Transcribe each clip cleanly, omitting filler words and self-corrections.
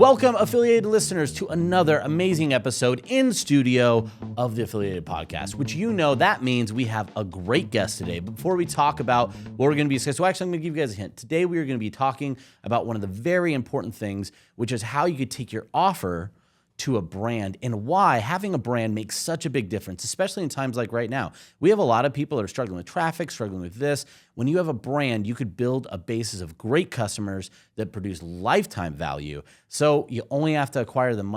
Welcome, affiliated listeners, to another amazing episode in studio of the Affiliated Podcast, which that means we have a great guest today. But before we talk about what we're going to be discussing, actually, I'm going to give you guys a hint. Today, we are going to be talking about one of the very important things, which is how you could take your offer to a brand and why having a brand makes such a big difference, especially in times like right now. We have a lot of people that are struggling with traffic, struggling with this. When you have a brand, you could build a basis of great customers that produce lifetime value. So you only have to acquire them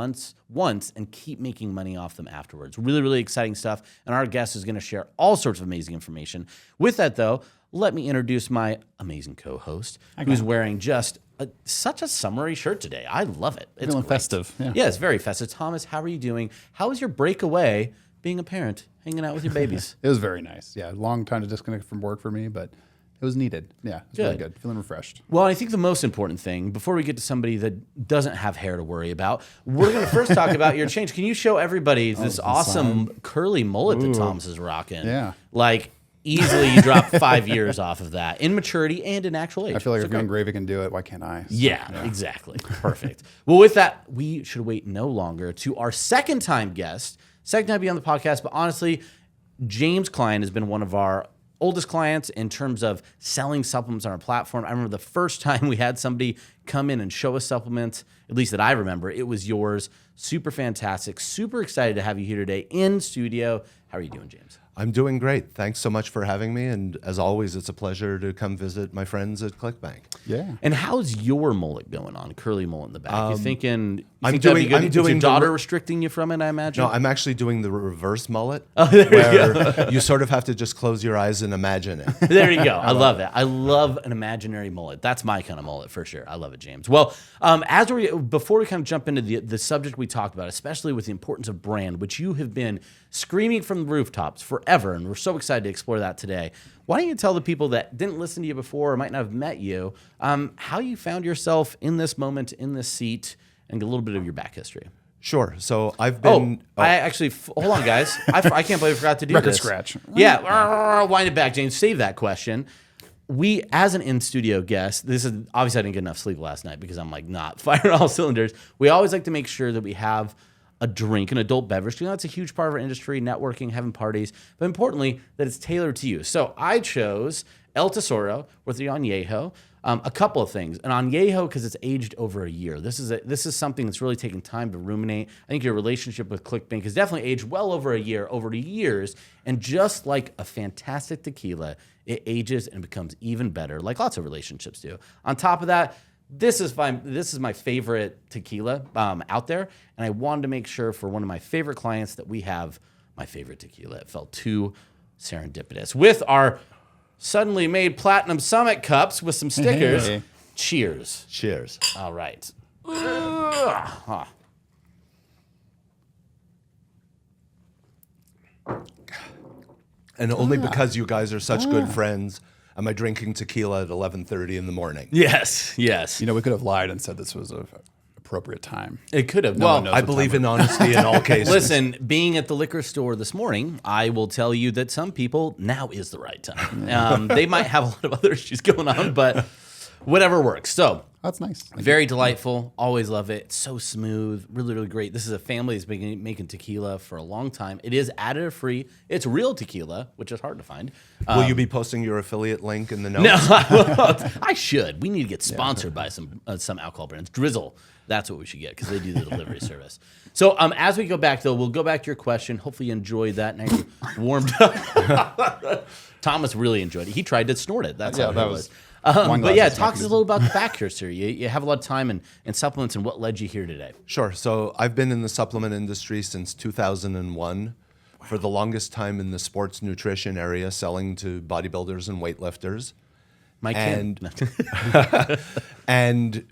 once and keep making money off them afterwards. Really, really exciting stuff. And our guest is going to share all sorts of amazing information. With that, though, let me introduce my amazing co-host, who's wearing just such a summery shirt today. I love it. It's feeling festive. Yeah, it's very festive. Thomas, how are you doing? How was your breakaway being a parent, hanging out with your babies? It was very nice. Yeah, long time to disconnect from work for me, but it was needed. Yeah, it was really good. Feeling refreshed. Well, I think the most important thing, before we get to somebody that doesn't have hair to worry about, we're going to first talk about your change. Can you show everybody this awesome curly mullet that Thomas is rocking? Yeah. Easily you drop 5 years off of that in maturity and in actual age. I feel like if Young Gravy can do it, why can't I? So, yeah, exactly. Perfect. Well, with that, we should wait no longer to our second time guest, second time to be on the podcast, but honestly, James Klein has been one of our oldest clients in terms of selling supplements on our platform. I remember the first time we had somebody come in and show us supplements, at least that I remember, it was yours. Super fantastic. Super excited to have you here today in studio. How are you doing, James? I'm doing great. Thanks so much for having me. And as always, it's a pleasure to come visit my friends at ClickBank. Yeah. And how's your mullet going on? Curly mullet in the back. You thinking I'm that'd be doing- good? I'm Is your doing the daughter restricting you from it, I imagine? No, I'm actually doing the reverse mullet, there where you sort of have to just close your eyes and imagine it. There you go. I love it. I love an imaginary mullet. That's my kind of mullet for sure. I love it, James. Well, before we kind of jump into the subject we talked about, especially with the importance of brand, which you have been screaming from the rooftops forever, and we're so excited to explore that today. Why don't you tell the people that didn't listen to you before or might not have met you, how you found yourself in this moment, in this seat, and a little bit of your back history? Sure. So I've been... I actually... Hold on, guys. I can't believe I forgot to do Record this. scratch. Yeah. Wind it back, James. Save that question. We, as an in-studio guest, this is... Obviously, I didn't get enough sleep last night because I'm not firing all cylinders. We always like to make sure that we have a drink, an adult beverage. That's a huge part of our industry, networking, having parties. But importantly, that it's tailored to you. So I chose El Tesoro with the Añejo. A couple of things. An Añejo, because it's aged over a year. This is something that's really taken time to ruminate. I think your relationship with ClickBank has definitely aged well over a year, over the years. And just like a fantastic tequila, it ages and becomes even better, like lots of relationships do. On top of that, this is my favorite tequila out there. And I wanted to make sure for one of my favorite clients that we have my favorite tequila. It felt too serendipitous. With our suddenly made Platinum Summit cups with some stickers. Hey. Cheers. Cheers. All right. And only because you guys are such good friends am I drinking tequila at 11:30 in the morning. Yes. We could have lied and said this was an appropriate time. It could have. one knows I what believe time in honesty in all cases. Listen, being at the liquor store this morning, I will tell you that some people, now is the right time. They might have a lot of other issues going on, but whatever works. So, That's nice. very delightful. Always love it. It's so smooth. Really, really great. This is a family that's been making tequila for a long time. It is additive free. It's real tequila, which is hard to find. Will you be posting your affiliate link in the notes? No, I won't. I should. We need to get sponsored by some alcohol brands. Drizzle. That's what we should get because they do the delivery service. So as we go back, though, we'll go back to your question. Hopefully you enjoyed that. Now you're warmed up. Thomas really enjoyed it. He tried to snort it. That's how it was. But yeah, talk to us a little about the back history. You have a lot of time and supplements and what led you here today. Sure. So I've been in the supplement industry since 2001. For the longest time in the sports nutrition area, selling to bodybuilders and weightlifters. My kid. And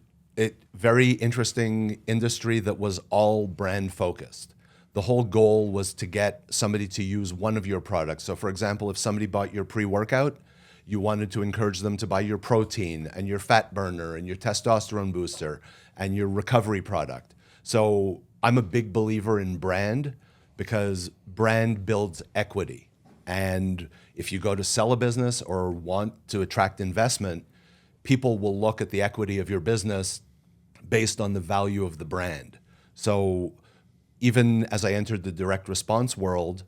very interesting industry that was all brand focused. The whole goal was to get somebody to use one of your products. So for example, if somebody bought your pre-workout, you wanted to encourage them to buy your protein and your fat burner and your testosterone booster and your recovery product. So I'm a big believer in brand because brand builds equity. And if you go to sell a business or want to attract investment, people will look at the equity of your business based on the value of the brand. So even as I entered the direct response world,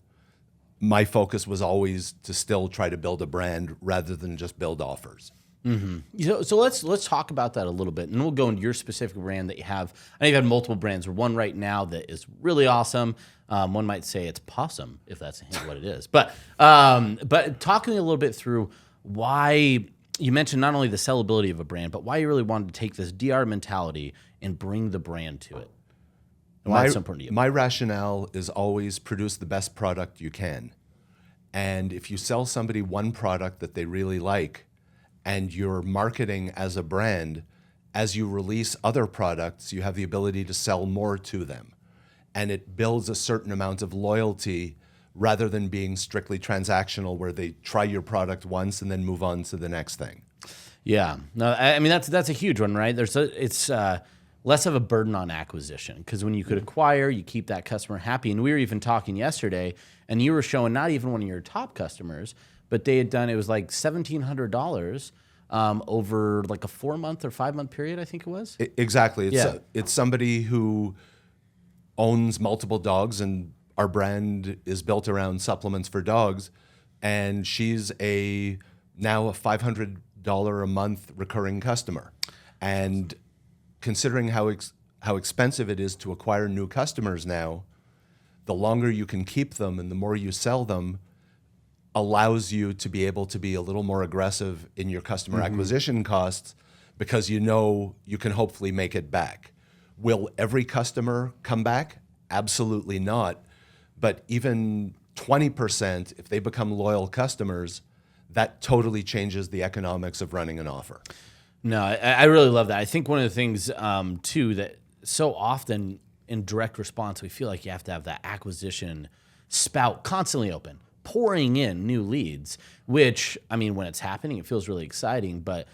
my focus was always to still try to build a brand rather than just build offers. So let's talk about that a little bit, and we'll go into your specific brand that you have. I know you've had multiple brands. Or one right now that is really awesome. One might say it's Possum, if that's what it is. But talking a little bit through why you mentioned not only the sellability of a brand, but why you really wanted to take this DR mentality and bring the brand to it. And why it's so important to you. My rationale is always produce the best product you can. And if you sell somebody one product that they really like, and you're marketing as a brand, as you release other products, you have the ability to sell more to them. And it builds a certain amount of loyalty rather than being strictly transactional where they try your product once and then move on to the next thing. Yeah. No, I mean, that's a huge one, right? It's less of a burden on acquisition because when you could acquire, you keep that customer happy. And we were even talking yesterday, and you were showing not even one of your top customers, but they had done, it was like $1,700 over like a 4-month or 5-month period, I think it was. Exactly. It's somebody who owns multiple dogs, and our brand is built around supplements for dogs. And she's now a $500 a month recurring customer. And considering how expensive it is to acquire new customers now, the longer you can keep them and the more you sell them allows you to be able to be a little more aggressive in your customer acquisition costs because you know you can hopefully make it back. Will every customer come back? Absolutely not. But even 20%, if they become loyal customers, that totally changes the economics of running an offer. No, I really love that. I think one of the things, too, that so often in direct response, we feel like you have to have that acquisition spout constantly open, pouring in new leads, which, I mean, when it's happening, it feels really exciting, but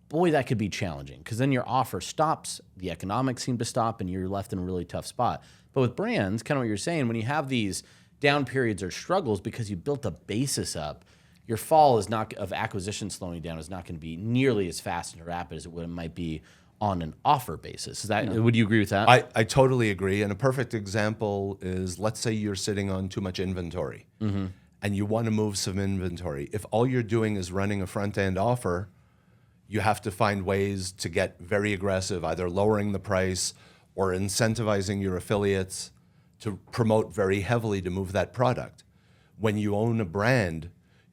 boy, that could be challenging because then your offer stops, the economics seem to stop, and you're left in a really tough spot. But with brands, kind of what you're saying, when you have these down periods or struggles because you built a basis up, your fall of acquisition slowing down is not going to be nearly as fast and rapid as it might be on an offer basis. Would you agree with that? I totally agree. And a perfect example is, let's say you're sitting on too much inventory and you want to move some inventory. If all you're doing is running a front-end offer, you have to find ways to get very aggressive, either lowering the price or incentivizing your affiliates to promote very heavily to move that product. When you own a brand,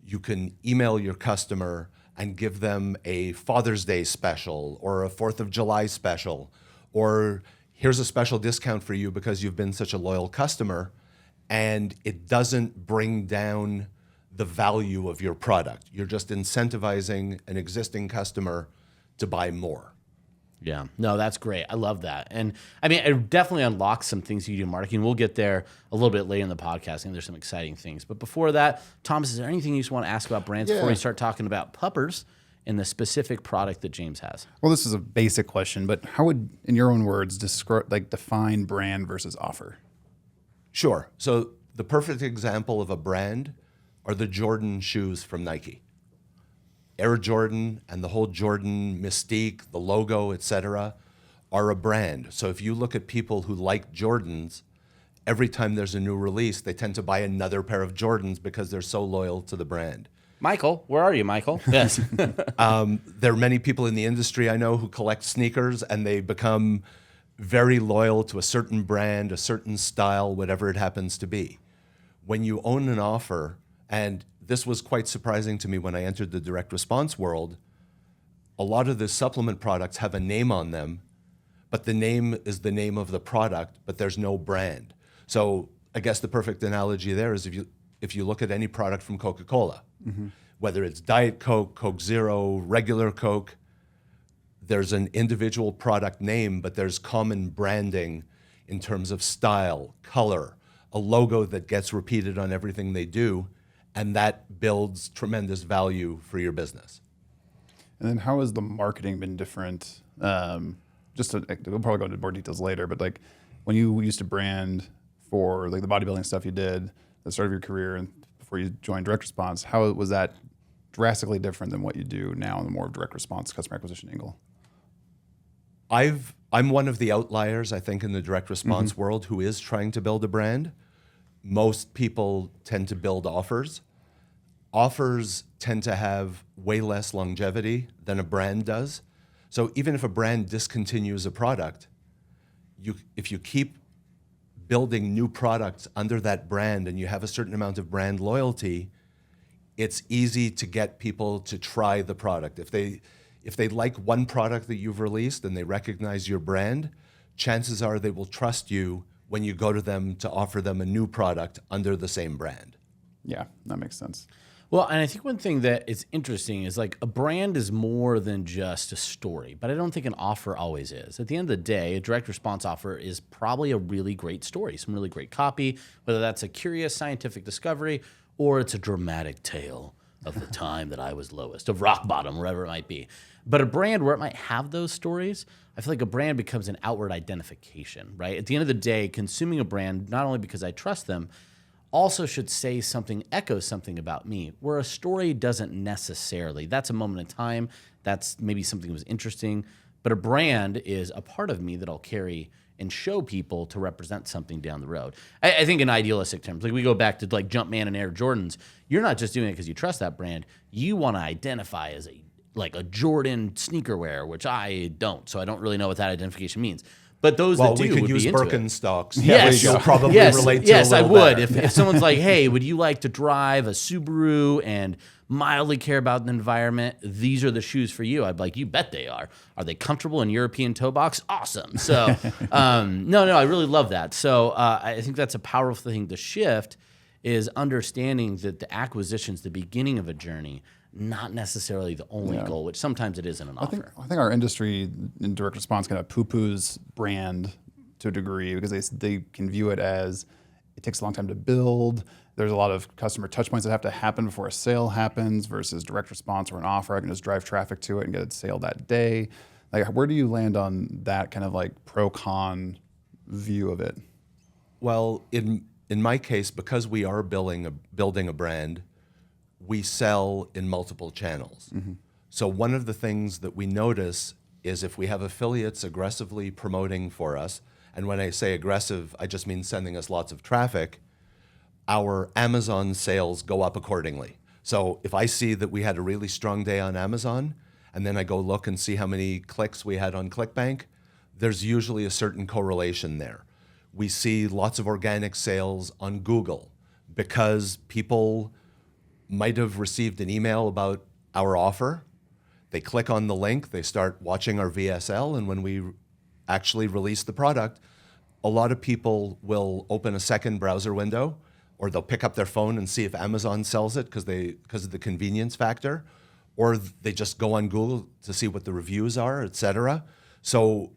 you can email your customer and give them a Father's Day special or a 4th of July special, or here's a special discount for you because you've been such a loyal customer, and it doesn't bring down the value of your product. You're just incentivizing an existing customer to buy more. Yeah, no, that's great. I love that. And I mean, it definitely unlocks some things you do in marketing. We'll get there a little bit later in the podcast. I think there's some exciting things. But before that, Thomas, is there anything you just want to ask about brands before we start talking about puppers and the specific product that James has? Well, this is a basic question, but how would, in your own words, define brand versus offer? Sure. So the perfect example of a brand are the Jordan shoes from Nike. Air Jordan and the whole Jordan mystique, the logo, etc., are a brand. So if you look at people who like Jordans, every time there's a new release, they tend to buy another pair of Jordans because they're so loyal to the brand. Michael, where are you, Michael? Yes. There are many people in the industry I know who collect sneakers, and they become very loyal to a certain brand, a certain style, whatever it happens to be. When you own an offer, and this was quite surprising to me when I entered the direct response world, a lot of the supplement products have a name on them, but the name is the name of the product, but there's no brand. So I guess the perfect analogy there is if you look at any product from Coca-Cola, whether it's Diet Coke, Coke Zero, regular Coke, there's an individual product name, but there's common branding in terms of style, color, a logo that gets repeated on everything they do, and that builds tremendous value for your business. And then how has the marketing been different? We'll probably go into more details later, but like when you used to brand for like the bodybuilding stuff you did at the start of your career and before you joined direct response, how was that drastically different than what you do now in the more direct response customer acquisition angle? I'm one of the outliers, I think, in the direct response world who is trying to build a brand. Most people tend to build offers. Offers tend to have way less longevity than a brand does. So even if a brand discontinues a product, if you keep building new products under that brand and you have a certain amount of brand loyalty, it's easy to get people to try the product. If they like one product that you've released and they recognize your brand, chances are they will trust you when you go to them to offer them a new product under the same brand. Yeah, that makes sense. Well, and I think one thing that is interesting is like a brand is more than just a story, but I don't think an offer always is. At the end of the day, a direct response offer is probably a really great story, some really great copy, whether that's a curious scientific discovery or it's a dramatic tale of the time that I was lowest, of rock bottom, wherever it might be. But a brand where it might have those stories, I feel like a brand becomes an outward identification, right? At the end of the day, consuming a brand, not only because I trust them, also should say something, echo something about me, where a story doesn't necessarily. That's a moment in time. That's maybe something that was interesting. But a brand is a part of me that I'll carry and show people to represent something down the road. I think in idealistic terms, like we go back to like Jumpman and Air Jordans, you're not just doing it because you trust that brand. You want to identify as a Jordan sneaker wearer, which I don't. So I don't really know what that identification means. But those that do we could would use be into Birkenstocks. Yes, You'll probably relate to yes, a I little would. better. If someone's like, "Hey, would you like to drive a Subaru and mildly care about the environment? These are the shoes for you." I'd be like, "You bet they are. Are they comfortable in European toe box? Awesome." So, no, I really love that. So, I think that's a powerful thing to shift is understanding that the acquisition's the beginning of a journey, not necessarily the only goal, which sometimes it is in an offer. I think our industry in direct response kind of poo-poos brand to a degree because they can view it as it takes a long time to build. There's a lot of customer touch points that have to happen before a sale happens versus direct response or an offer. I can just drive traffic to it and get a sale that day. Like, where do you land on that kind of like pro-con view of it? Well, in my case, because we are building a brand, we sell in multiple channels. So one of the things that we notice is if we have affiliates aggressively promoting for us, and when I say aggressive, I just mean sending us lots of traffic, our Amazon sales go up accordingly. So if I see that we had a really strong day on Amazon, and then I go look and see how many clicks we had on ClickBank, there's usually a certain correlation there. We see lots of organic sales on Google because people might have received an email about our offer. They click on the link, they start watching our VSL, and when we actually release the product, a lot of people will open a second browser window, or they'll pick up their phone and see if Amazon sells it because of the convenience factor, or they just go on Google to see what the reviews are, etc. So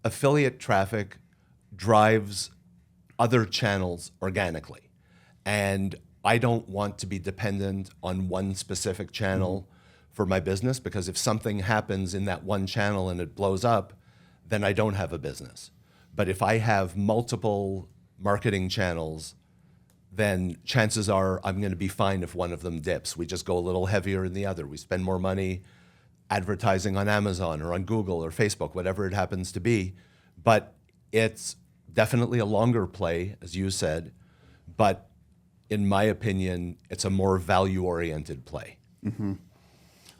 affiliate traffic drives other channels organically. And I don't want to be dependent on one specific channel for my business, because if something happens in that one channel and it blows up, then I don't have a business. But if I have multiple marketing channels, then chances are I'm going to be fine if one of them dips. We just go a little heavier in the other. We spend more money advertising on Amazon or on Google or Facebook, whatever it happens to be. But it's definitely a longer play, as you said, but in my opinion, it's a more value-oriented play.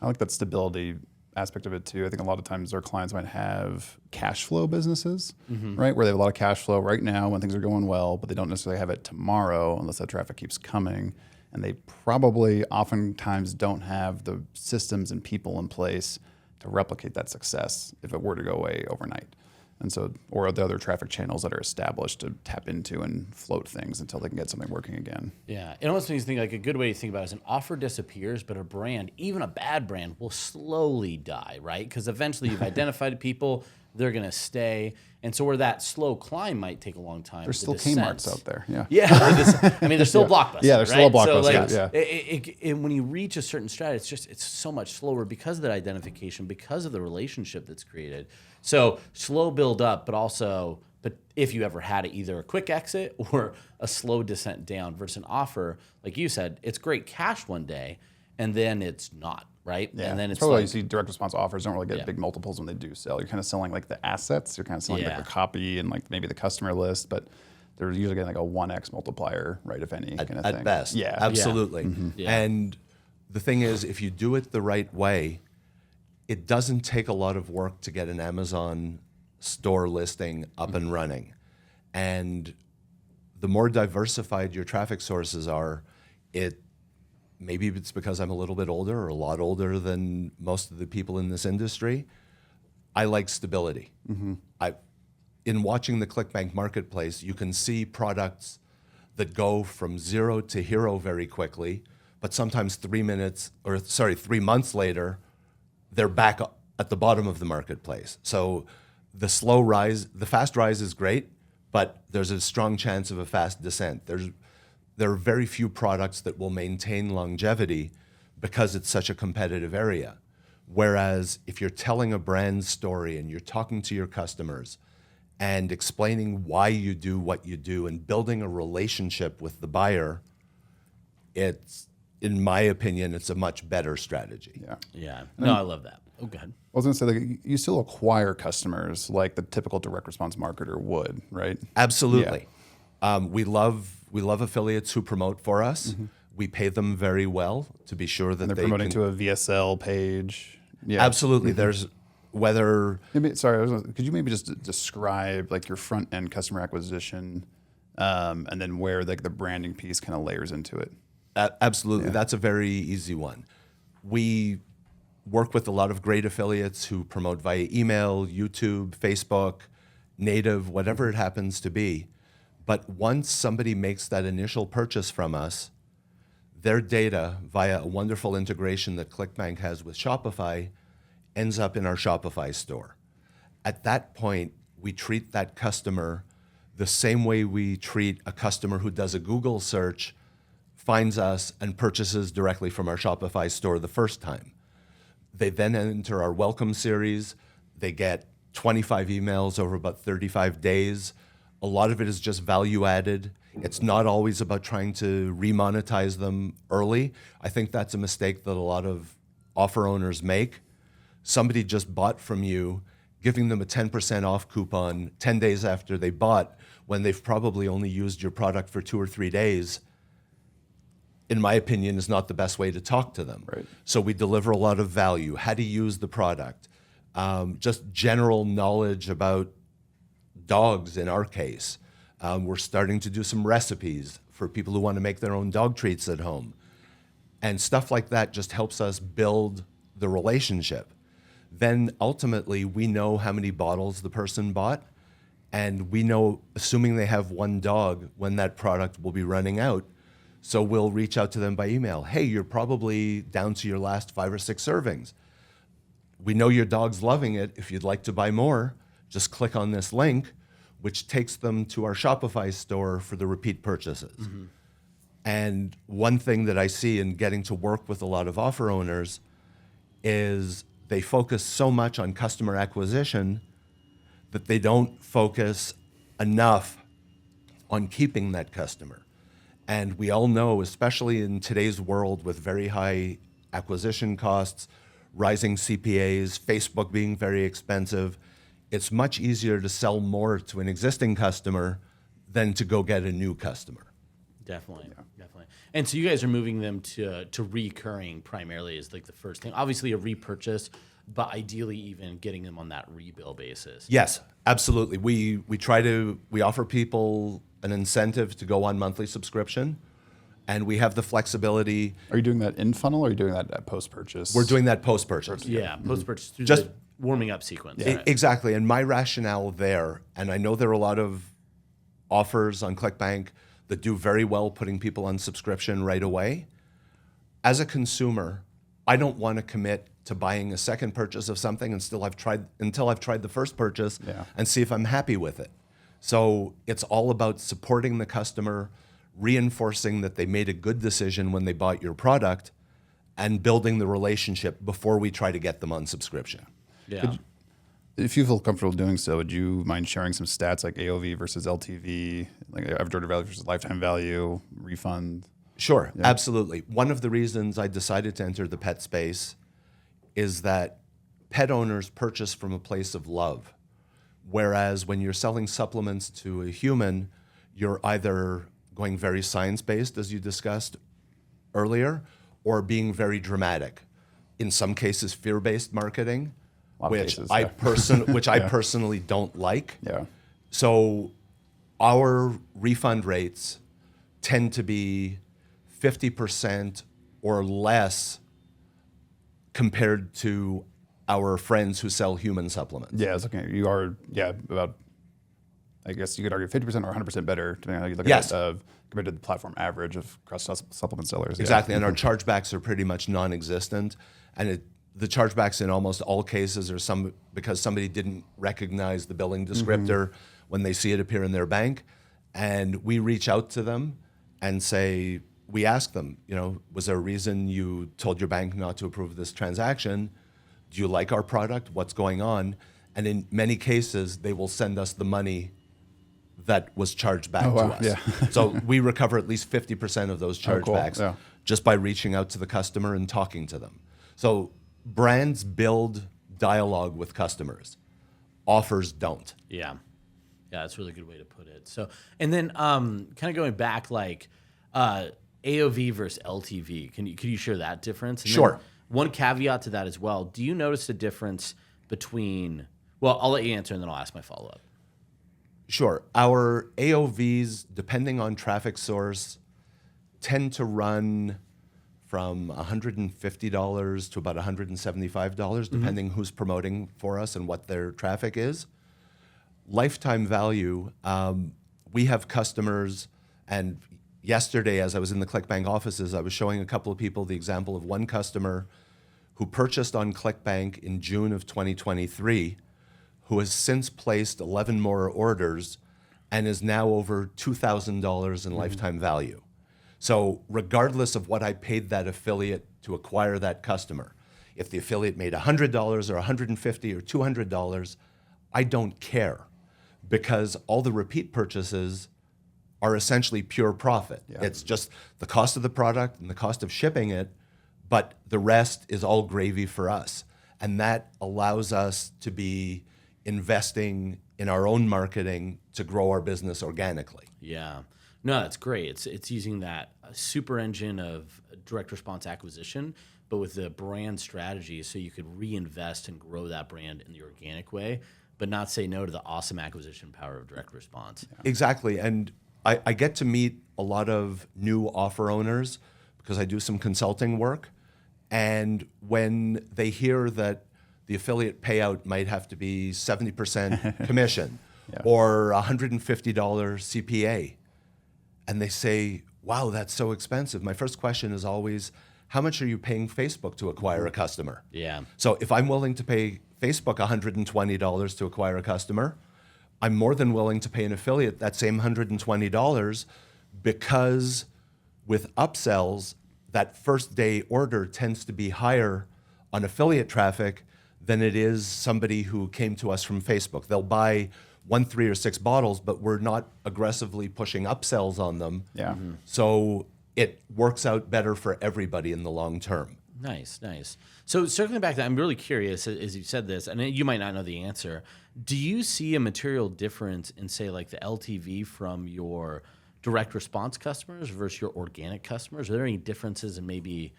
I like that stability aspect of it too. I think a lot of times our clients might have cash flow businesses, right? Where they have a lot of cash flow right now when things are going well, but they don't necessarily have it tomorrow unless that traffic keeps coming. And they probably oftentimes don't have the systems and people in place to replicate that success if it were to go away overnight. And so, or the other traffic channels that are established to tap into and float things until they can get something working again. Yeah, it almost makes me think like a good way to think about it is an offer disappears, but a brand, even a bad brand, will slowly die, right? Because eventually you've identified people, they're going to stay. And so where that slow climb might take a long time. There's still descent. Kmart's out there, yeah. Yeah, I mean, there's still Blockbuster. Yeah, there's still a right? Blockbuster, So yeah. And when you reach a certain stride, it's so much slower because of that identification, because of the relationship that's created. So slow build up, but if you ever had either a quick exit or a slow descent down versus an offer, like you said, it's great cash one day, and then it's not right? Yeah. And then That's it's probably why like, you see direct response offers don't really get Yeah. big multiples when they do sell. You're kind of selling like the assets. You're kind of selling Yeah. like the copy and like maybe the customer list, but they're usually getting like a 1x multiplier, right? If any, kind of At thing. best. Yeah. Absolutely. Yeah. And the thing is, if you do it the right way, it doesn't take a lot of work to get an Amazon store listing up and running. And the more diversified your traffic sources are, maybe it's because I'm a little bit older or a lot older than most of the people in this industry. I like stability. In watching the ClickBank marketplace, you can see products that go from 0 to hero very quickly, but sometimes 3 months later, they're back at the bottom of the marketplace. So the fast rise is great, but there's a strong chance of a fast descent. There are very few products that will maintain longevity because it's such a competitive area. Whereas if you're telling a brand story and you're talking to your customers and explaining why you do what you do and building a relationship with the buyer, in my opinion, it's a much better strategy. Yeah. Yeah. No, I love that. Oh, go ahead. I was going to say, like, you still acquire customers like the typical direct response marketer would, right? Absolutely. We love affiliates who promote for us. We pay them very well to be sure that They're they promoting can, to a VSL page. Yeah. absolutely. There's whether Could you maybe just describe like your front end customer acquisition, and then where like the branding piece kind of layers into it? Absolutely. That's a very easy one. We work with a lot of great affiliates who promote via email, YouTube, Facebook, native, whatever it happens to be. But once somebody makes that initial purchase from us, their data via a wonderful integration that ClickBank has with Shopify ends up in our Shopify store. At that point, we treat that customer the same way we treat a customer who does a Google search, finds us, and purchases directly from our Shopify store the first time. They then enter our welcome series. They get 25 emails over about 35 days. A lot of it is just value added. It's not always about trying to remonetize them early. I think that's a mistake that a lot of offer owners make. Somebody just bought from you, giving them a 10% off coupon 10 days after they bought, when they've probably only used your product for 2 or 3 days, in my opinion, is not the best way to talk to them. Right. So we deliver a lot of value, how to use the product, just general knowledge about dogs in our case. We're starting to do some recipes for people who want to make their own dog treats at home. And stuff like that just helps us build the relationship. Then ultimately, we know how many bottles the person bought, and we know, assuming they have one dog, when that product will be running out. So we'll reach out to them by email. Hey, you're probably down to your last 5 or 6 servings. We know your dog's loving it. If you'd like to buy more, just click on this link, which takes them to our Shopify store for the repeat purchases. And one thing that I see in getting to work with a lot of offer owners is they focus so much on customer acquisition that they don't focus enough on keeping that customer. And we all know, especially in today's world with very high acquisition costs, rising CPAs, Facebook being very expensive, it's much easier to sell more to an existing customer than to go get a new customer. Definitely. And so you guys are moving them to recurring primarily is like the first thing. Obviously a repurchase, but ideally even getting them on that rebill basis. Yes, absolutely. We offer people an incentive to go on monthly subscription, and we have the flexibility. Are you doing that in funnel or are you doing that at post purchase? We're doing that post-purchase. Yeah, post-purchase through Just- the warming up sequence. E- Right. Exactly. And my rationale there, and I know there are a lot of offers on ClickBank that do very well putting people on subscription right away. As a consumer, I don't want to commit to buying a second purchase of something until I've tried the first purchase and see if I'm happy with it. So it's all about supporting the customer, reinforcing that they made a good decision when they bought your product, and building the relationship before we try to get them on subscription. Yeah. If you feel comfortable doing so, would you mind sharing some stats like AOV versus LTV, like average order value versus lifetime value, refund? Sure, absolutely. One of the reasons I decided to enter the pet space is that pet owners purchase from a place of love. Whereas when you're selling supplements to a human, you're either going very science-based, as you discussed earlier, or being very dramatic. In some cases, fear-based marketing, which I personally don't like. Yeah. So our refund rates tend to be 50% or less compared to our friends who sell human supplements. Yeah, it's okay. You are, about, I guess you could argue 50% or 100% better, depending on how you look Yes. at it, compared to the platform average of cross supplement sellers. Exactly, and our chargebacks are pretty much non-existent, and the chargebacks in almost all cases are because somebody didn't recognize the billing descriptor when they see it appear in their bank, and we reach out to them and say, we ask them, was there a reason you told your bank not to approve this transaction? Do you like our product? What's going on? And in many cases, they will send us the money that was charged back to us. Yeah. So we recover at least 50% of those chargebacks Yeah. just by reaching out to the customer and talking to them. So brands build dialogue with customers. Offers don't. Yeah. Yeah, that's a really good way to put it. So, and then kind of going back, like AOV versus LTV, could you share that difference? And Sure. then one caveat to that as well. Do you notice a difference between, well, I'll let you answer and then I'll ask my follow-up. Sure. Our AOVs, depending on traffic source, tend to run from $150 to about $175, depending who's promoting for us and what their traffic is. Lifetime value, we have customers, and yesterday as I was in the ClickBank offices, I was showing a couple of people the example of one customer who purchased on ClickBank in June of 2023, who has since placed 11 more orders and is now over $2,000 in lifetime value. So regardless of what I paid that affiliate to acquire that customer, if the affiliate made $100 or $150 or $200, I don't care, because all the repeat purchases are essentially pure profit. Yeah. It's just the cost of the product and the cost of shipping it, but the rest is all gravy for us. And that allows us to be investing in our own marketing to grow our business organically. Yeah. No, that's great. It's using that super engine of direct response acquisition, but with the brand strategy so you could reinvest and grow that brand in the organic way, but not say no to the awesome acquisition power of direct response. Yeah. Exactly. And I get to meet a lot of new offer owners because I do some consulting work. And when they hear that the affiliate payout might have to be 70% commission or $150 CPA, and they say, wow, that's so expensive. My first question is always, how much are you paying Facebook to acquire a customer? Yeah. So if I'm willing to pay Facebook $120 to acquire a customer, I'm more than willing to pay an affiliate that same $120, because with upsells, that first day order tends to be higher on affiliate traffic than it is somebody who came to us from Facebook. They'll buy 1, 3, or 6 bottles, but we're not aggressively pushing upsells on them. Yeah. So it works out better for everybody in the long term. Nice, nice. So circling back to that, I'm really curious, as you said this, and you might not know the answer. Do you see a material difference in, say, like the LTV from your direct response customers versus your organic customers? Are there any differences in maybe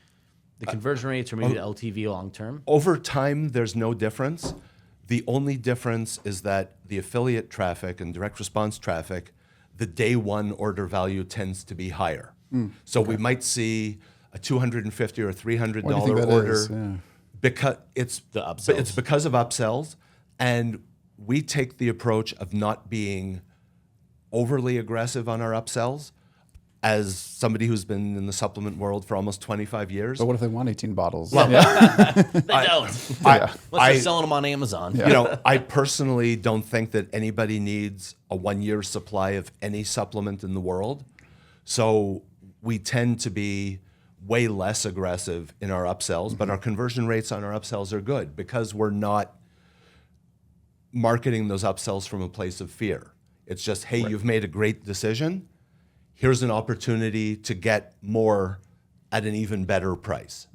the conversion rates or maybe the LTV long term? Over time, there's no difference. The only difference is that the affiliate traffic and direct response traffic, the day one order value tends to be higher. So we might see a $250 or $300 order because it's the upsells. It's because of upsells, and we take the approach of not being overly aggressive on our upsells. As somebody who's been in the supplement world for almost 25 years. But what if they want 18 bottles? They don't. Unless they're selling them on Amazon. I personally don't think that anybody needs a 1-year supply of any supplement in the world. So we tend to be way less aggressive in our upsells, but our conversion rates on our upsells are good because we're not marketing those upsells from a place of fear. It's just, hey, you've made a great decision. Here's an opportunity to get more at an even better price.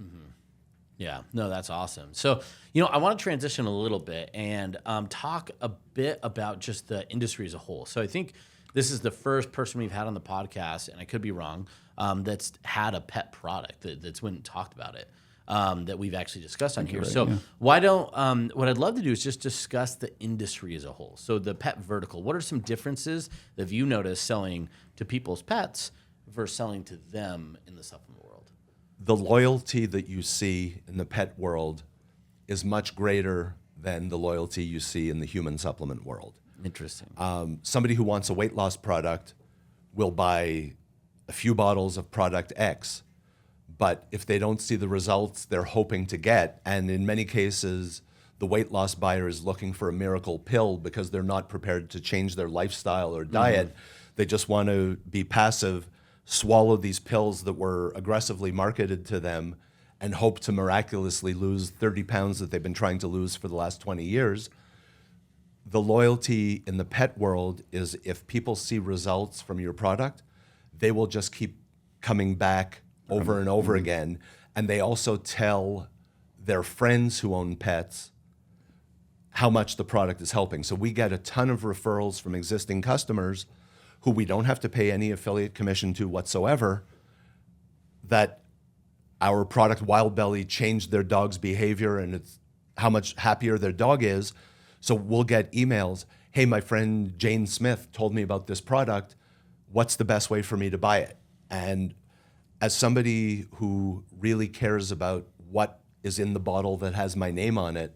Yeah, no, that's awesome. So, I want to transition a little bit and talk a bit about just the industry as a whole. So, I think this is the first person we've had on the podcast, and I could be wrong, that's had a pet product that's went and talked about it, that we've actually discussed on here. right, So, yeah. why don't, what I'd love to do is just discuss the industry as a whole. So, the pet vertical, what are some differences that you notice selling to people's pets versus selling to them in the supplement world? The loyalty that you see in the pet world is much greater than the loyalty you see in the human supplement world. Interesting. Somebody who wants a weight loss product will buy a few bottles of product X, but if they don't see the results they're hoping to get, and in many cases, the weight loss buyer is looking for a miracle pill because they're not prepared to change their lifestyle or diet, they just want to be passive, swallow these pills that were aggressively marketed to them, and hope to miraculously lose 30 pounds that they've been trying to lose for the last 20 years. The loyalty in the pet world is if people see results from your product, they will just keep coming back over and over again. And they also tell their friends who own pets how much the product is helping. So we get a ton of referrals from existing customers who we don't have to pay any affiliate commission to whatsoever, that our product Wild Belly changed their dog's behavior and it's how much happier their dog is. So we'll get emails, hey, my friend Jane Smith told me about this product. What's the best way for me to buy it? And as somebody who really cares about what is in the bottle that has my name on it,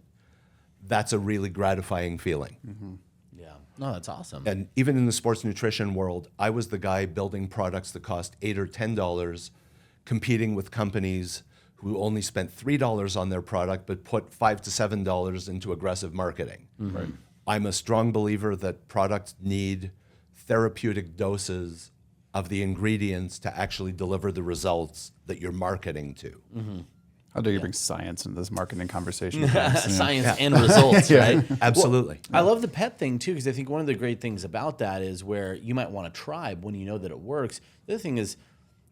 that's a really gratifying feeling. Yeah. No, that's awesome. And even in the sports nutrition world, I was the guy building products that cost $8 or $10, competing with companies who only spent $3 on their product but put $5 to $7 into aggressive marketing. Right. I'm a strong believer that products need therapeutic doses of the ingredients to actually deliver the results that you're marketing to. How dare you bring science into this marketing conversation? James? Science and results, right? Absolutely. I love the pet thing too, because I think one of the great things about that is where you might want to try when you know that it works. The other thing is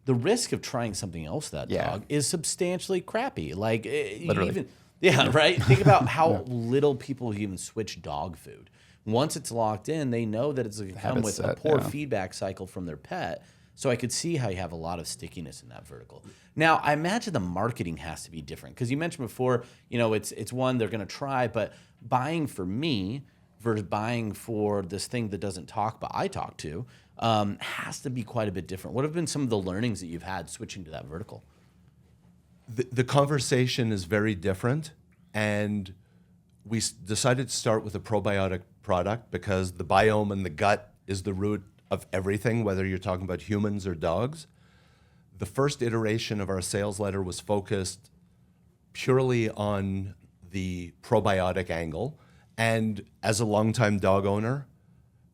the risk of trying something else that dog is substantially crappy. Like Literally. right? Think about how little people even switch dog food. Once it's locked in, they know that it's going to come habit's with a set, poor yeah. feedback cycle from their pet. So I could see how you have a lot of stickiness in that vertical. Now, I imagine the marketing has to be different because you mentioned before, it's one they're going to try, but buying for me versus buying for this thing that doesn't talk, but I talk to, has to be quite a bit different. What have been some of the learnings that you've had switching to that vertical? The conversation is very different, and we decided to start with a probiotic product because the biome and the gut is the root of everything, whether you're talking about humans or dogs. The first iteration of our sales letter was focused purely on the probiotic angle. And as a longtime dog owner,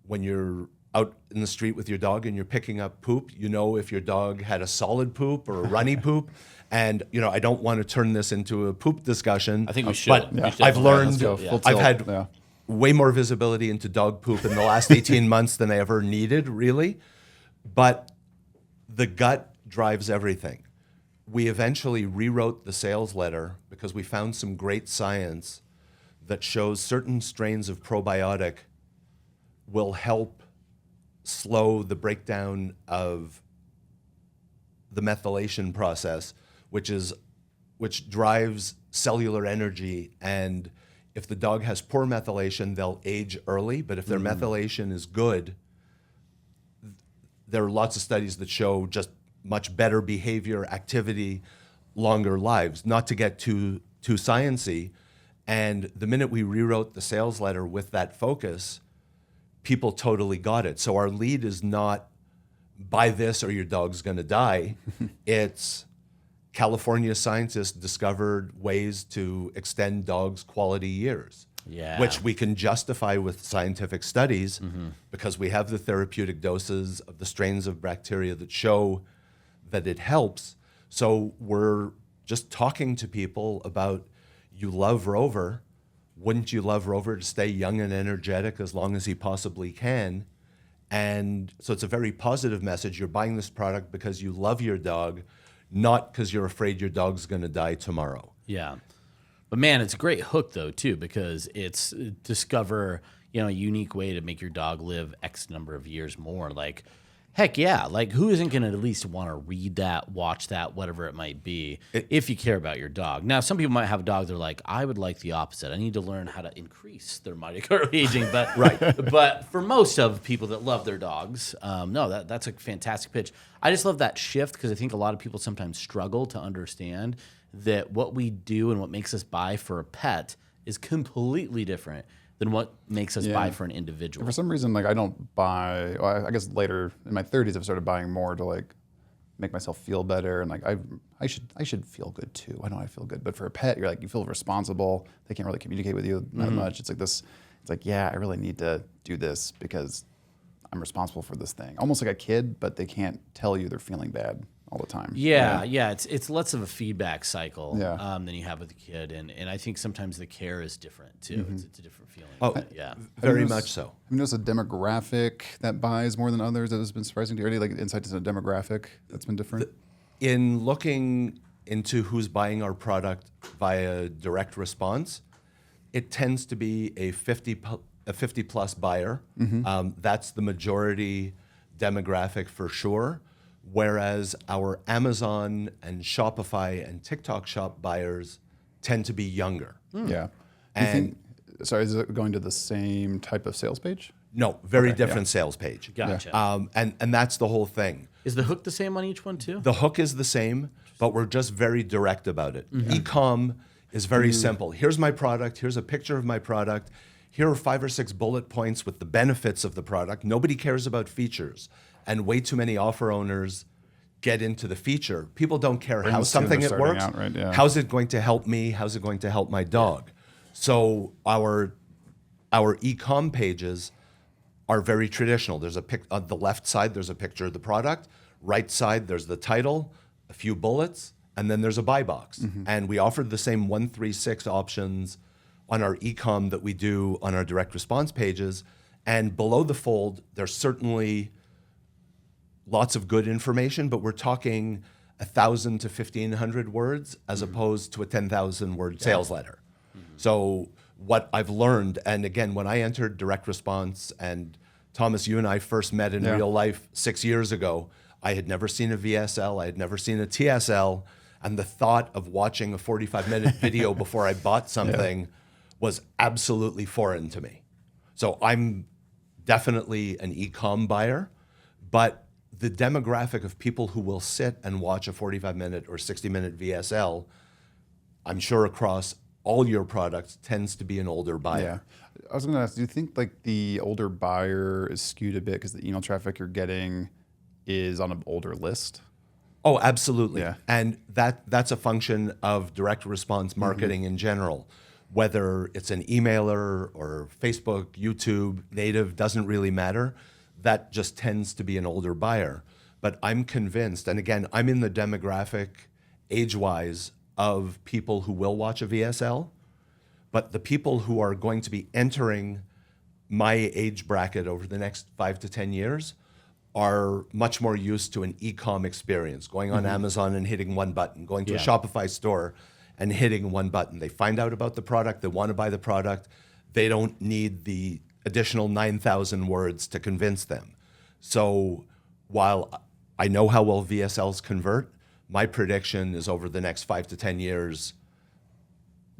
when you're out in the street with your dog and you're picking up poop, you know if your dog had a solid poop or a runny poop. And I don't want to turn this into a poop discussion. I think we should. But We should I've definitely. learned, Let's go. Full I've tilt, had yeah. way more visibility into dog poop in the last 18 months than I ever needed, really. But the gut drives everything. We eventually rewrote the sales letter because we found some great science that shows certain strains of probiotic will help slow the breakdown of the methylation process, which drives cellular energy. And if the dog has poor methylation, they'll age early. But if their methylation is good, there are lots of studies that show just much better behavior, activity, longer lives. Not to get too sciencey. And the minute we rewrote the sales letter with that focus, people totally got it. So our lead is not buy this or your dog's going to die. It's California scientists discovered ways to extend dogs' quality years, which we can justify with scientific studies because we have the therapeutic doses of the strains of bacteria that show that it helps. So we're just talking to people about, you love Rover. Wouldn't you love Rover to stay young and energetic as long as he possibly can? And so it's a very positive message. You're buying this product because you love your dog, not because you're afraid your dog's going to die tomorrow. Yeah. But man, it's a great hook though too, because it's discover, a unique way to make your dog live X number of years more. Like, heck yeah. Like, who isn't going to at least want to read that, watch that, whatever it might be, if you care about your dog? Now, some people might have a dog, they're like, I would like the opposite. I need to learn how to increase their mitochondrial aging. But but for most of people that love their dogs, no, that's a fantastic pitch. I just love that shift because I think a lot of people sometimes struggle to understand that what we do and what makes us buy for a pet is completely different than what makes us buy for an individual. For some reason, like I don't buy. Well, I guess later in my 30s, I've started buying more to like make myself feel better, and like I should feel good too. I know I feel good, but for a pet, you're like you feel responsible. They can't really communicate with you that much. It's like this. It's like I really need to do this because I'm responsible for this thing. Almost like a kid, but they can't tell you they're feeling bad all the time. Yeah. It's less of a feedback cycle than you have with a kid, and I think sometimes the care is different too. It's a different feeling. Oh, yeah, very much so. Have you noticed a demographic that buys more than others that has been surprising to you? Like insight into a demographic that's been different? In looking into who's buying our product via direct response, it tends to be a 50 plus buyer. That's the majority demographic for sure. Whereas our Amazon and Shopify and TikTok shop buyers tend to be younger. Yeah. And sorry, is it going to the same type of sales page? no, very different sales page. gotcha. And that's the whole thing. Is the hook the same on each one too? The hook is the same, but we're just very direct about it. E-com is very simple. Here's my product. Here's a picture of my product. Here are 5 or 6 bullet points with the benefits of the product. Nobody cares about features. And way too many offer owners get into the feature. People don't care how something it works. How's it going to help me? How's it going to help my dog? So our e-com pages are very traditional. There's a on the left side, there's a picture of the product. Right side, there's the title, a few bullets, and then there's a buy box. And we offered the same 136 options on our e-com that we do on our direct response pages. And below the fold, there's certainly lots of good information, but we're talking 1,000 to 1,500 words as opposed to a 10,000 word sales letter. So what I've learned, and again, when I entered direct response, and Thomas, you and I first met in real life 6 years ago, I had never seen a VSL, I had never seen a TSL, and the thought of watching a 45-minute video before I bought something was absolutely foreign to me. So I'm definitely an e-com buyer, but the demographic of people who will sit and watch a 45-minute or 60-minute VSL, I'm sure across all your products, tends to be an older buyer. Yeah. I was going to ask, do you think like the older buyer is skewed a bit because the email traffic you're getting is on an older list? Oh, absolutely. Yeah. And that's a function of direct response marketing in general. Whether it's an emailer or Facebook, YouTube, native, doesn't really matter. That just tends to be an older buyer. But I'm convinced, and again, I'm in the demographic age-wise of people who will watch a VSL, but the people who are going to be entering my age bracket over the next 5 to 10 years are much more used to an e-com experience, going on Amazon and hitting one button, going to a Shopify store and hitting one button. They find out about the product, they want to buy the product, they don't need the additional 9,000 words to convince them. So while I know how well VSLs convert, my prediction is over the next 5 to 10 years,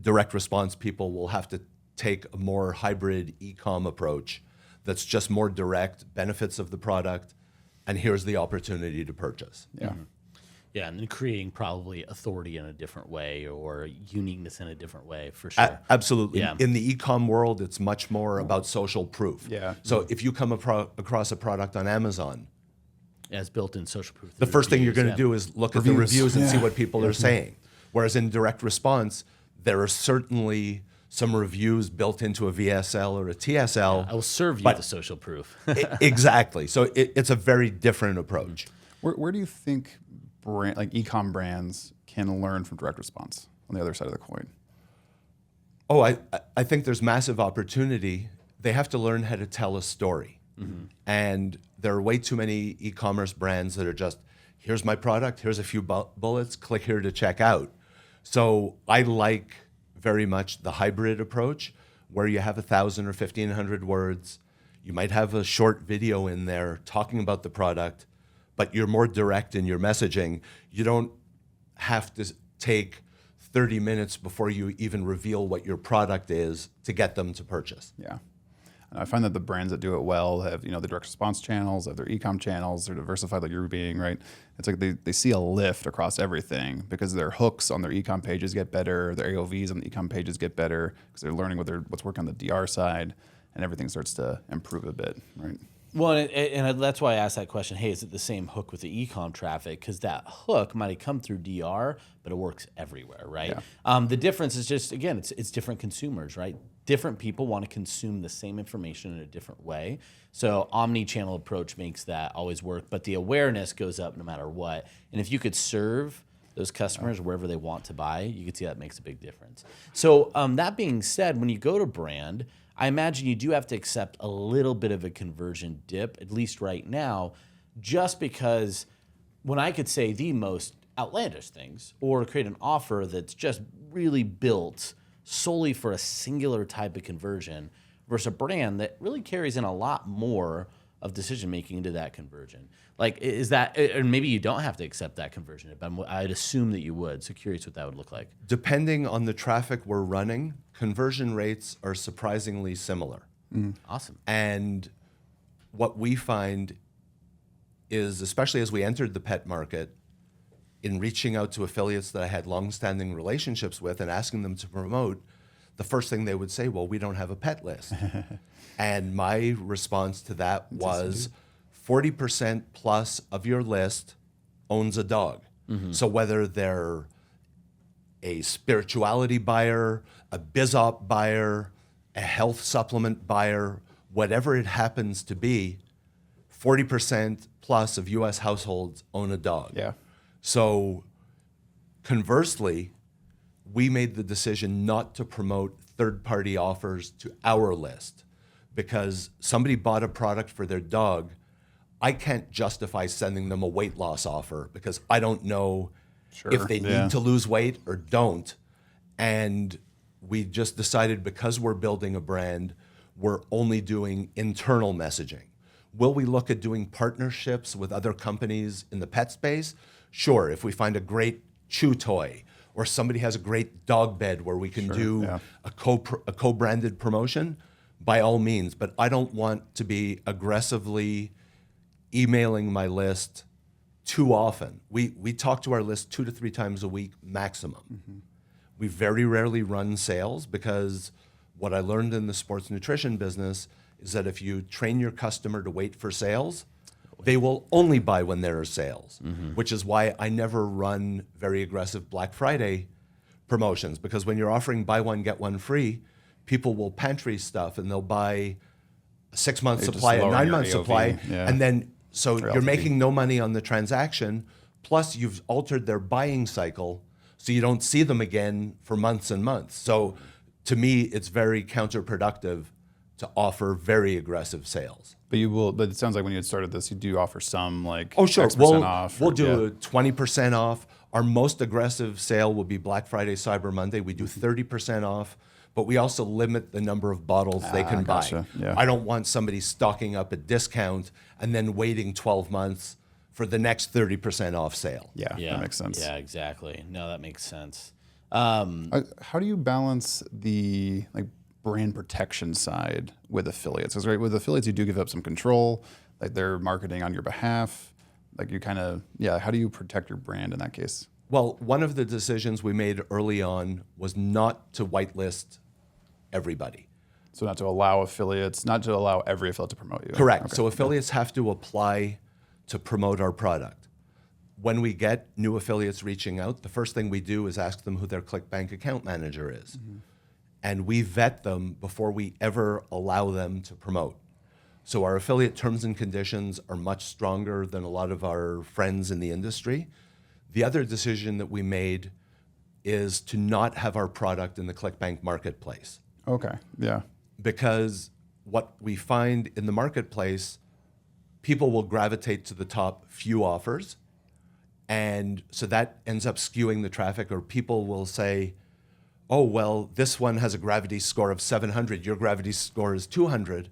direct response people will have to take a more hybrid e-com approach that's just more direct, benefits of the product, and here's the opportunity to purchase. Yeah. Yeah, and then creating probably authority in a different way or uniqueness in a different way, for sure. Absolutely. Yeah. In the e-com world, it's much more about social proof. Yeah. So if you come across a product on Amazon, As built-in social proof. the first thing you're going to do is look at the reviews and see what people are saying. Whereas in direct response, there are certainly some reviews built into a VSL or a TSL. I will serve you the social proof. Exactly. So it's a very different approach. Where do you think like e-com brands can learn from direct response on the other side of the coin? Oh, I think there's massive opportunity. They have to learn how to tell a story. And there are way too many e-commerce brands that are just, here's my product, here's a few bullets, click here to check out. So I like very much the hybrid approach where you have 1,000 or 1,500 words. You might have a short video in there talking about the product, but you're more direct in your messaging. You don't have to take 30 minutes before you even reveal what your product is to get them to purchase. Yeah. And I find that the brands that do it well have, the direct response channels, have their e-com channels, they're diversified like you're being, right? It's like they see a lift across everything because their hooks on their e-com pages get better, their AOVs on the e-com pages get better because they're learning what's working on the DR side, and everything starts to improve a bit, right? Well, and that's why I asked that question. Hey, is it the same hook with the e-com traffic? Because that hook might have come through DR, but it works everywhere, right? Yeah. The difference is just, again, it's different consumers, right? Different people want to consume the same information in a different way. So omni-channel approach makes that always work, but the awareness goes up no matter what. And if you could serve those customers wherever they want to buy, you can see that makes a big difference. So that being said, when you go to brand, I imagine you do have to accept a little bit of a conversion dip, at least right now, just because when I could say the most outlandish things or create an offer that's just really built solely for a singular type of conversion versus a brand that really carries in a lot more of decision making into that conversion. Like, is that, or maybe you don't have to accept that conversion dip. I'd assume that you would. So curious what that would look like. Depending on the traffic we're running, conversion rates are surprisingly similar. Awesome. And what we find is, especially as we entered the pet market, in reaching out to affiliates that I had longstanding relationships with and asking them to promote, the first thing they would say, well, we don't have a pet list. And my response to that was 40% plus of your list owns a dog. So whether they're a spirituality buyer, a BizOp buyer, a health supplement buyer, whatever it happens to be, 40% plus of US households own a dog. Yeah. So conversely, we made the decision not to promote third-party offers to our list because somebody bought a product for their dog. I can't justify sending them a weight loss offer because I don't know if they need to lose weight or don't. And we just decided because we're building a brand, we're only doing internal messaging. Will we look at doing partnerships with other companies in the pet space? Sure, if we find a great chew toy or somebody has a great dog bed where we can do a co-branded promotion, by all means. But I don't want to be aggressively emailing my list too often. We talk to our list 2 to 3 times a week maximum. We very rarely run sales because what I learned in the sports nutrition business is that if you train your customer to wait for sales, they will only buy when there are sales, which is why I never run very aggressive Black Friday promotions, because when you're offering buy one, get one free, people will pantry stuff and they'll buy a 6-month supply, a 9-month supply, and then so you're making no money on the transaction, plus you've altered their buying cycle, so you don't see them again for months and months. So to me, it's very counterproductive to offer very aggressive sales. But you will. But it sounds like when you had started this, you do offer some like sure, X% off. We'll do a 20% off. Our most aggressive sale will be Black Friday, Cyber Monday. We do 30% off, but we also limit the number of bottles they can buy. Yeah. I don't want somebody stocking up a discount and then waiting 12 months for the next 30% off sale. Yeah, that makes sense. Yeah, exactly. No, that makes sense. How do you balance the brand protection side with affiliates? Because with affiliates, you do give up some control, like they're marketing on your behalf. Like you kind of, how do you protect your brand in that case? Well, one of the decisions we made early on was not to whitelist everybody. So not to allow affiliates, not to allow every affiliate to promote you. Correct. Okay. So affiliates have to apply to promote our product. When we get new affiliates reaching out, the first thing we do is ask them who their ClickBank account manager is. And we vet them before we ever allow them to promote. So our affiliate terms and conditions are much stronger than a lot of our friends in the industry. The other decision that we made is to not have our product in the ClickBank marketplace. Okay, yeah. Because what we find in the marketplace, people will gravitate to the top few offers, And so that ends up skewing the traffic, or people will say, oh, well, this one has a gravity score of 700, your gravity score is 200,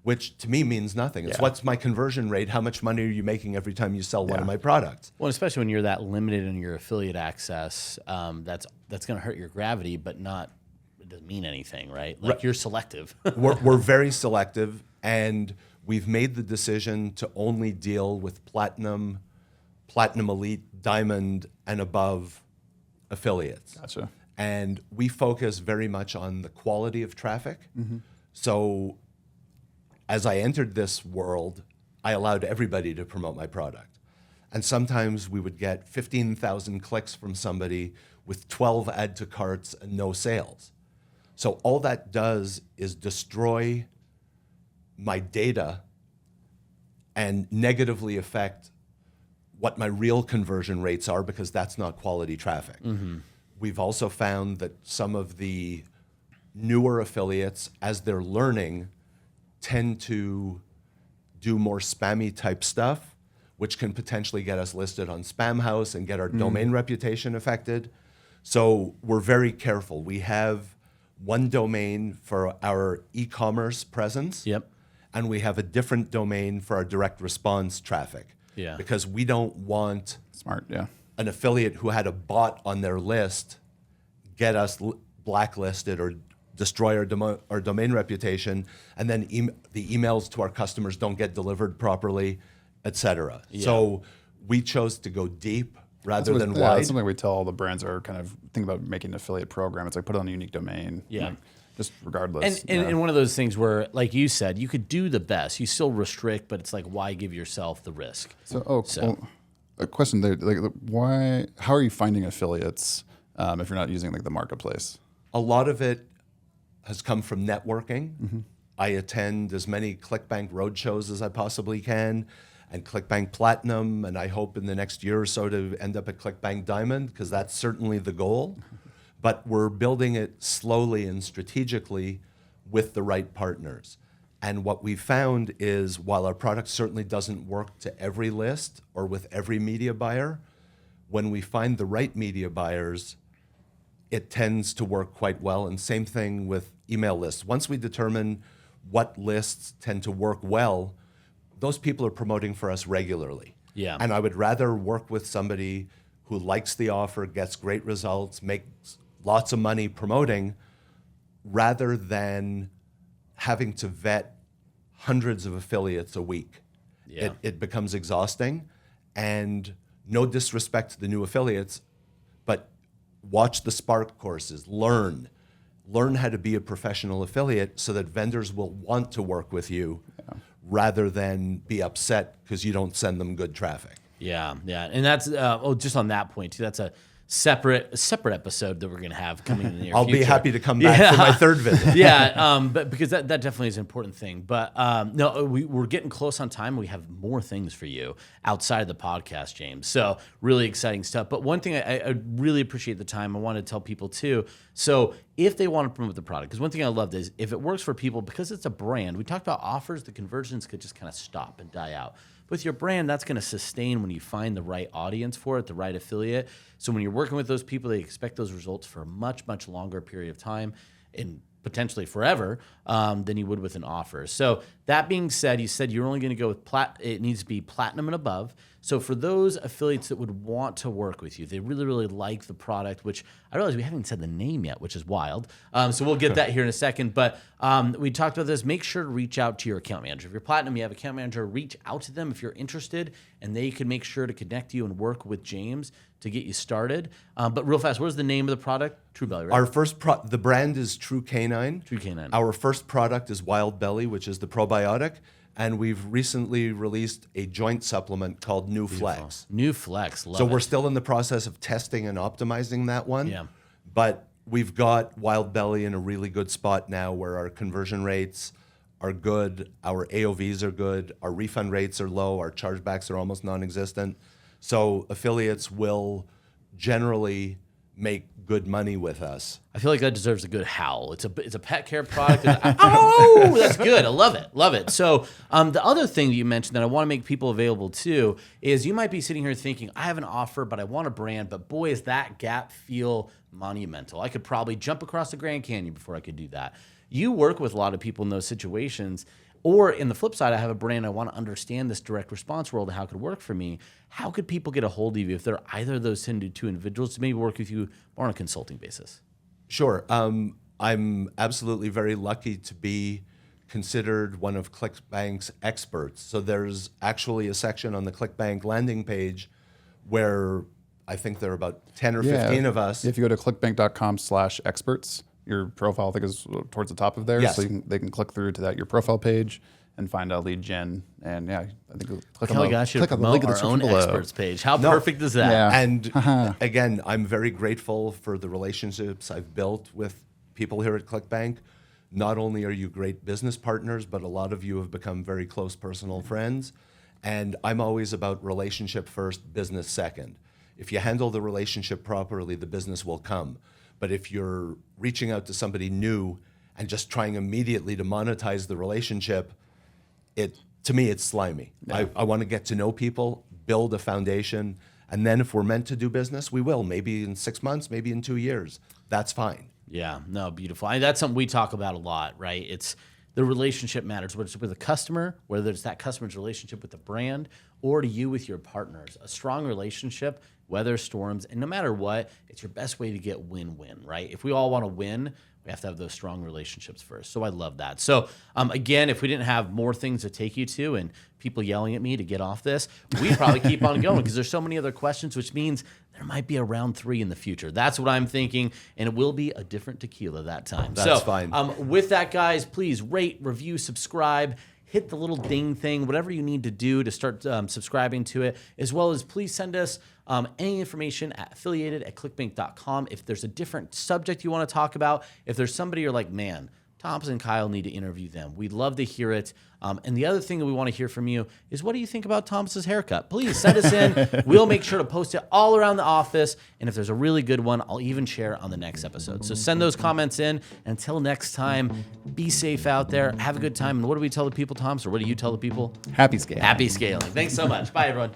which to me means nothing. It's what's my conversion rate? How much money are you making every time you sell one of my products? Well, especially when you're that limited in your affiliate access, that's going to hurt your gravity, but it doesn't mean anything, right? Like you're selective. we're very selective, and we've made the decision to only deal with platinum elite, diamond, and above affiliates. Gotcha. And we focus very much on the quality of traffic. So as I entered this world, I allowed everybody to promote my product. And sometimes we would get 15,000 clicks from somebody with 12 add to carts and no sales. So all that does is destroy my data and negatively affect what my real conversion rates are, because that's not quality traffic. We've also found that some of the newer affiliates, as they're learning, tend to do more spammy type stuff, which can potentially get us listed on Spam House and get our domain reputation affected. So we're very careful. We have one domain for our e-commerce presence. Yep. And we have a different domain for our direct response traffic. Yeah. Because we don't want Smart, yeah. an affiliate who had a bot on their list get us blacklisted or destroy our domain reputation, and then the emails to our customers don't get delivered properly, et cetera. So we chose to go deep rather than wide. That's something we tell all the brands that are kind of thinking about making an affiliate program. It's like put it on a unique domain. Yeah. Like, just regardless. And one of those things where, like you said, you could do the best. You still restrict, but it's like, why give yourself the risk? Well, a question there, like, why? How are you finding affiliates if you're not using like the marketplace? A lot of it has come from networking. I attend as many ClickBank roadshows as I possibly can, and ClickBank Platinum, and I hope in the next year or so to end up at ClickBank Diamond, because that's certainly the goal. But we're building it slowly and strategically with the right partners. And what we found is, while our product certainly doesn't work to every list or with every media buyer, when we find the right media buyers, it tends to work quite well. And same thing with email lists. Once we determine what lists tend to work well, those people are promoting for us regularly. Yeah. And I would rather work with somebody who likes the offer, gets great results, makes lots of money promoting, rather than having to vet hundreds of affiliates a week. Yeah. It becomes exhausting. And no disrespect to the new affiliates, but watch the Spark courses, learn how to be a professional affiliate so that vendors will want to work with you rather than be upset because you don't send them good traffic. Yeah, yeah. And that's, just on that point too, that's a separate episode that we're going to have coming in the near I'll future. be happy to come back for my third visit. But because that definitely is an important thing. But no, we're getting close on time. We have more things for you outside of the podcast, James. So really exciting stuff. But one thing I really appreciate the time. I want to tell people too. So if they want to promote the product, because one thing I loved is if it works for people, because it's a brand, we talked about offers, the conversions could just kind of stop and die out. With your brand, that's going to sustain when you find the right audience for it, the right affiliate. So when you're working with those people, they expect those results for a much, much longer period of time and potentially forever than you would with an offer. So that being said, you said you're only going to go with it needs to be platinum and above. So for those affiliates that would want to work with you, they really, really like the product, which I realize we haven't even said the name yet, which is wild. So we'll get that here in a second. But we talked about this. Make sure to reach out to your account manager. If you're platinum, you have an account manager, reach out to them if you're interested, and they can make sure to connect you and work with James to get you started. But real fast, what is the name of the product? True Belly, right? Our first the brand is True Canine. True Canine. Our first product is Wild Belly, which is the probiotic. And we've recently released a joint supplement called New Flex. New Flex, love So it. we're still in the process of testing and optimizing that one. Yeah. But we've got Wild Belly in a really good spot now where our conversion rates are good, our AOVs are good, our refund rates are low, our chargebacks are almost non-existent. So affiliates will generally make good money with us. I feel like that deserves a good howl. It's a pet care product. Oh, that's good. I love it. Love it. So the other thing that you mentioned that I want to make people available to is you might be sitting here thinking, I have an offer, but I want a brand, but boy, is that gap feel monumental. I could probably jump across the Grand Canyon before I could do that. You work with a lot of people in those situations. Or in the flip side, I have a brand, I want to understand this direct response world and how it could work for me. How could people get a hold of you if they're either of those two individuals to maybe work with you more on a consulting basis? Sure. I'm absolutely very lucky to be considered one of ClickBank's experts. So there's actually a section on the ClickBank landing page where I think there are about 10 or 15 of us. If you go to clickbank.com/experts, your profile, I think, is towards the top of there. Yes. So they can click through to your profile page and find a lead gen. And yeah, I think click on Kelly the, got you to click on the promote link in the our own description below. experts page. How perfect is that? Yeah. And again, I'm very grateful for the relationships I've built with people here at ClickBank. Not only are you great business partners, but a lot of you have become very close personal friends. And I'm always about relationship first, business second. If you handle the relationship properly, the business will come. But if you're reaching out to somebody new and just trying immediately to monetize the relationship, to me, it's slimy. Yeah. I want to get to know people, build a foundation, and then if we're meant to do business, we will. Maybe in 6 months, maybe in 2 years. That's fine. Yeah, no, beautiful. That's something we talk about a lot, right? It's the relationship matters, whether it's with a customer, whether it's that customer's relationship with the brand, or to you with your partners. A strong relationship, weather storms, and no matter what, it's your best way to get win-win, right? If we all want to win, we have to have those strong relationships first. So I love that. So again, if we didn't have more things to take you to and people yelling at me to get off this, we'd probably keep on going because there's so many other questions, which means there might be a round 3 in the future. That's what I'm thinking, and it will be a different tequila that time. That's fine. With that, guys, please rate, review, subscribe. Hit the little ding thing, whatever you need to do to start subscribing to it, as well as please send us any information at affiliated@clickbank.com. If there's a different subject you want to talk about, if there's somebody you're like, man, Thomas and Kyle need to interview them, we'd love to hear it. And the other thing that we want to hear from you is, what do you think about Thomas's haircut? Please send us in. We'll make sure to post it all around the office. And if there's a really good one, I'll even share on the next episode. So send those comments in. Until next time, be safe out there. Have a good time. And what do we tell the people, Thomas? Or what do you tell the people? Happy scaling. Happy scaling. Thanks so much. Bye, everyone.